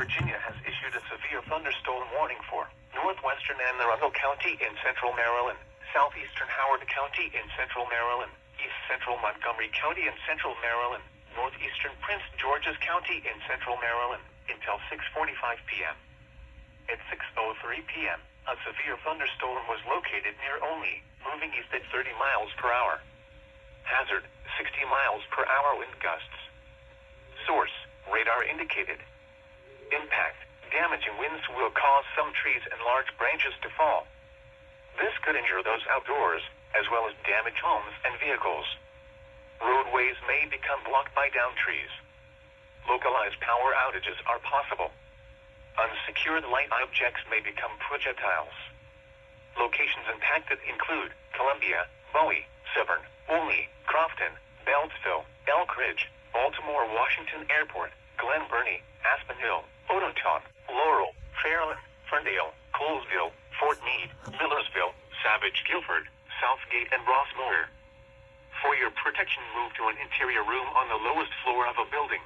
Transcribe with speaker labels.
Speaker 1: Virginia has issued a severe thunderstorm warning for northwestern Anne Arundel County in central Maryland, southeastern Howard County in central Maryland, east central Montgomery County in central Maryland, northeastern Prince George's County in central Maryland, until 6:45 p.m. At 6:03 p.m., a severe thunderstorm was located near Olney, moving east at 30 miles per hour. Hazard, 60 miles per hour wind gusts. Source, radar indicated. Impact, damaging winds will cause some trees and large branches to fall. This could injure those outdoors, as well as damage homes and vehicles. Roadways may become blocked by downed trees. Localized power outages are possible. Unsecured light objects may become projectiles. Locations impacted include Columbia, Bowie, Severn, Olney, Crofton, Beltsville, Elk Ridge, Baltimore Washington Airport, Glen Burnie, Aspen Hill, Ototown, Laurel, Fairland, Ferndale, Colesville, Fort Meade, Millersville, Savage Guilford, Southgate, and Rossmoor. For your protection, move to an interior room on the lowest floor of a building.